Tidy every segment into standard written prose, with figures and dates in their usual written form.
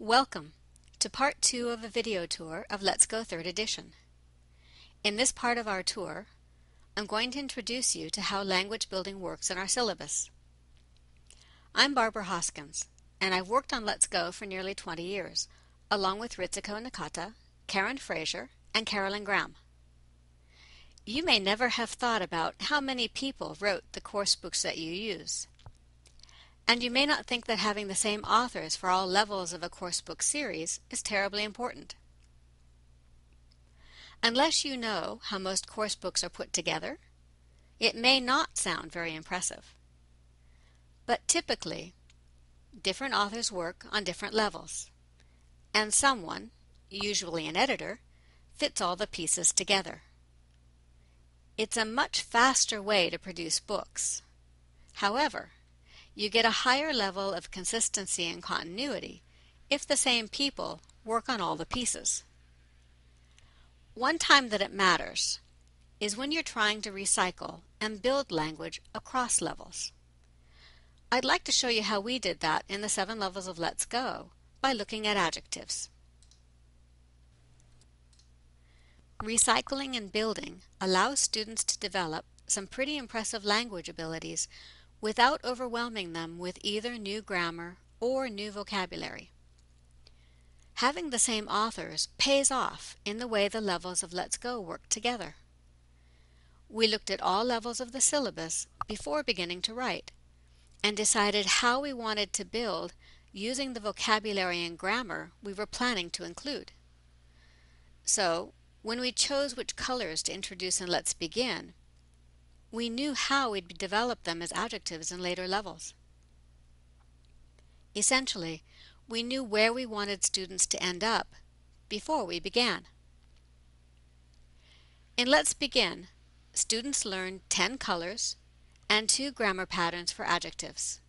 Welcome to part 2 of a video tour of Let's Go 3rd edition. In this part of our tour, I'm going to introduce you to how language building works in our syllabus. I'm Barbara Hoskins, and I've worked on Let's Go for nearly 20 years, along with Ritsuko Nakata, Karen Fraser, and Carolyn Graham. You may never have thought about how many people wrote the course books that you use. And you may not think that having the same authors for all levels of a course book series is terribly important. Unless you know how most course books are put together, it may not sound very impressive. But typically, different authors work on different levels, and someone, usually an editor, fits all the pieces together. It's a much faster way to produce books. However, you get a higher level of consistency and continuity if the same people work on all the pieces. One time that it matters is when you're trying to recycle and build language across levels. I'd like to show you how we did that in the 7 levels of Let's Go by looking at adjectives. Recycling and building allows students to develop some pretty impressive language abilities without overwhelming them with either new grammar or new vocabulary. Having the same authors pays off in the way the levels of Let's Go work together. We looked at all levels of the syllabus before beginning to write and decided how we wanted to build using the vocabulary and grammar we were planning to include. So, when we chose which colors to introduce in Let's Begin, we knew how we'd develop them as adjectives in later levels. Essentially, we knew where we wanted students to end up before we began. In Let's Begin, students learned 10 colors and 2 grammar patterns for adjectives.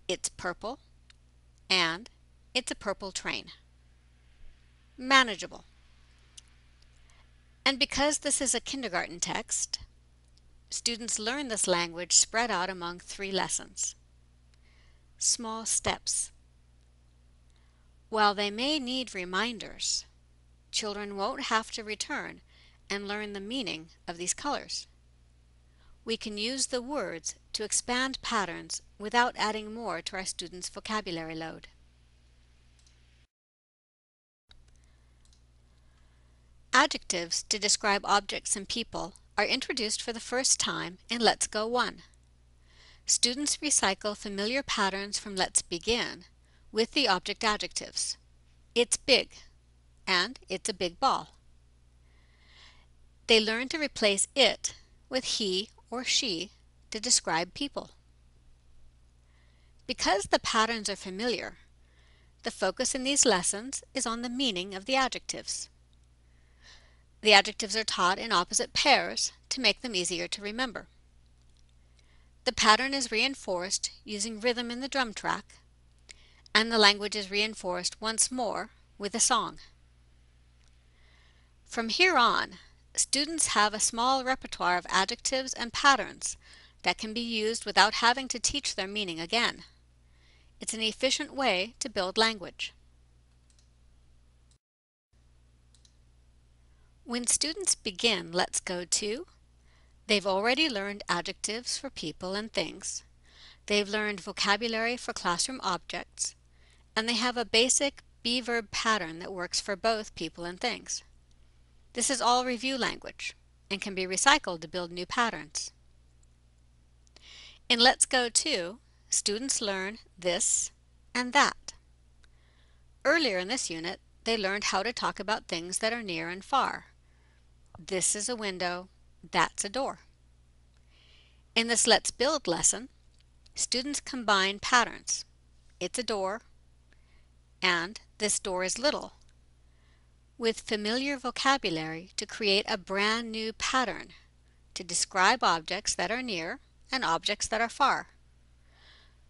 It's purple and it's a purple train. Manageable. And because this is a kindergarten text, students learn this language spread out among 3 lessons. Small steps. While they may need reminders, children won't have to return and learn the meaning of these colors. We can use the words to expand patterns without adding more to our students' vocabulary load. Adjectives to describe objects and people are introduced for the first time in Let's Go 1. Students recycle familiar patterns from Let's Begin with the object adjectives. It's big, and it's a big ball. They learn to replace it with he or she to describe people. Because the patterns are familiar, the focus in these lessons is on the meaning of the adjectives. The adjectives are taught in opposite pairs to make them easier to remember. The pattern is reinforced using rhythm in the drum track, and the language is reinforced once more with a song. From here on, students have a small repertoire of adjectives and patterns that can be used without having to teach their meaning again. It's an efficient way to build language. When students begin Let's Go 2, they've already learned adjectives for people and things. They've learned vocabulary for classroom objects, and they have a basic be-verb pattern that works for both people and things. This is all review language and can be recycled to build new patterns. In Let's Go 2, students learn this and that. Earlier in this unit, they learned how to talk about things that are near and far. This is a window, that's a door. In this Let's Build lesson, students combine patterns. It's a door, and this door is little, with familiar vocabulary to create a brand new pattern to describe objects that are near and objects that are far.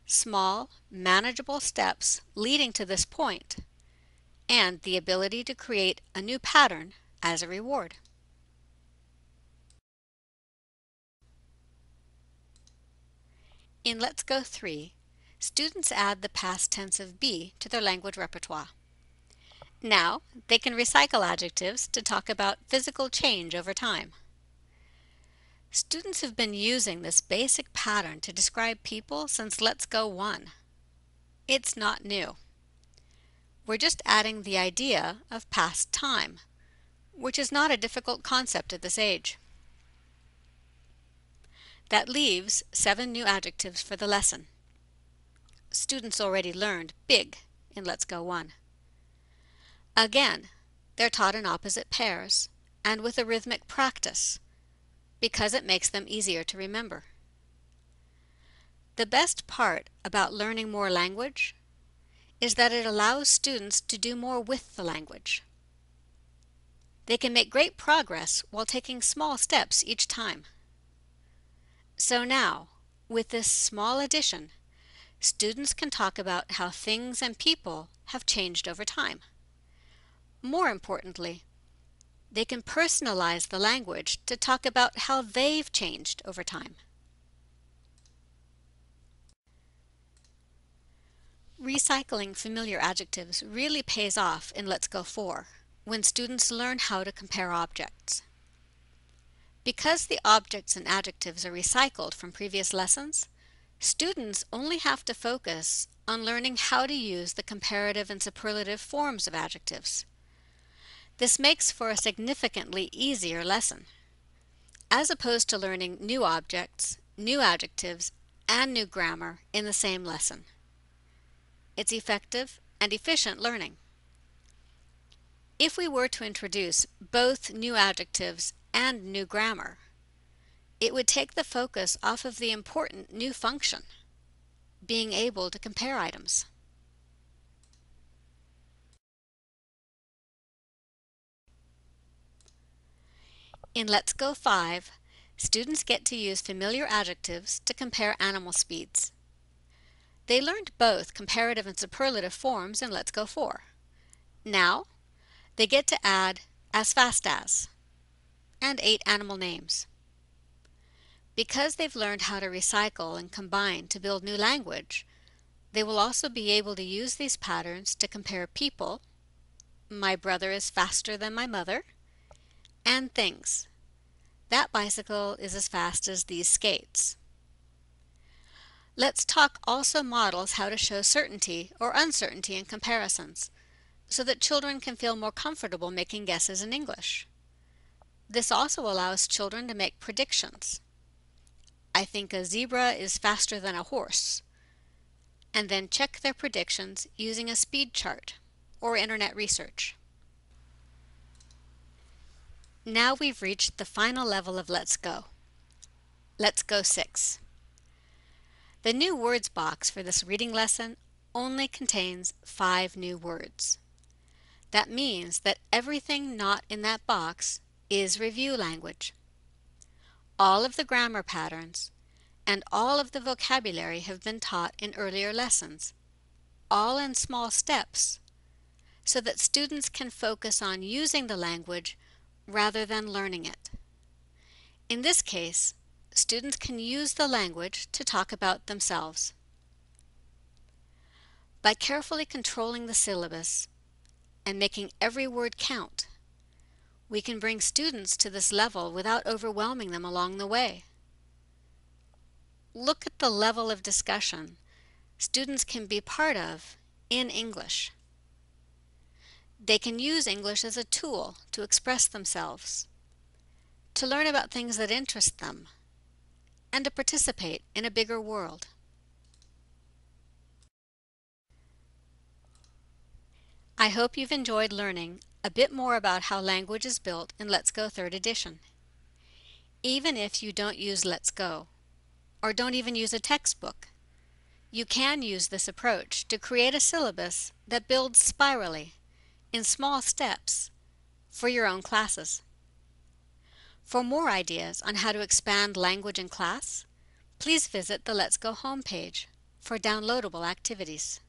Small, manageable steps leading to this point, and the ability to create a new pattern as a reward. In Let's Go 3, students add the past tense of be to their language repertoire. Now, they can recycle adjectives to talk about physical change over time. Students have been using this basic pattern to describe people since Let's Go 1. It's not new. We're just adding the idea of past time, which is not a difficult concept at this age. That leaves 7 new adjectives for the lesson. Students already learned big in Let's Go 1. Again, they're taught in opposite pairs and with a rhythmic practice because it makes them easier to remember. The best part about learning more language is that it allows students to do more with the language. They can make great progress while taking small steps each time. So now, with this small addition, students can talk about how things and people have changed over time. More importantly, they can personalize the language to talk about how they've changed over time. Recycling familiar adjectives really pays off in Let's Go 4 when students learn how to compare objects. Because the objects and adjectives are recycled from previous lessons, students only have to focus on learning how to use the comparative and superlative forms of adjectives. This makes for a significantly easier lesson, as opposed to learning new objects, new adjectives, and new grammar in the same lesson. It's effective and efficient learning. If we were to introduce both new adjectives and new grammar, it would take the focus off of the important new function, being able to compare items. In Let's Go 5, students get to use familiar adjectives to compare animal speeds. They learned both comparative and superlative forms in Let's Go 4. Now, they get to add as fast as and 8 animal names. Because they've learned how to recycle and combine to build new language, they will also be able to use these patterns to compare people, my brother is faster than my mother, and things. That bicycle is as fast as these skates. Let's Talk also models how to show certainty or uncertainty in comparisons, so that children can feel more comfortable making guesses in English. This also allows children to make predictions. I think a zebra is faster than a horse, and then check their predictions using a speed chart or internet research. Now we've reached the final level of Let's Go. Let's Go 6. The new words box for this reading lesson only contains 5 new words. That means that everything not in that box is review language. All of the grammar patterns and all of the vocabulary have been taught in earlier lessons, all in small steps, so that students can focus on using the language rather than learning it. In this case, students can use the language to talk about themselves. By carefully controlling the syllabus and making every word count, we can bring students to this level without overwhelming them along the way. Look at the level of discussion students can be part of in English. They can use English as a tool to express themselves, to learn about things that interest them, and to participate in a bigger world. I hope you've enjoyed learning a bit more about how language is built in Let's Go 3rd edition. Even if you don't use Let's Go, or don't even use a textbook, you can use this approach to create a syllabus that builds spirally, in small steps, for your own classes. For more ideas on how to expand language in class, please visit the Let's Go homepage for downloadable activities.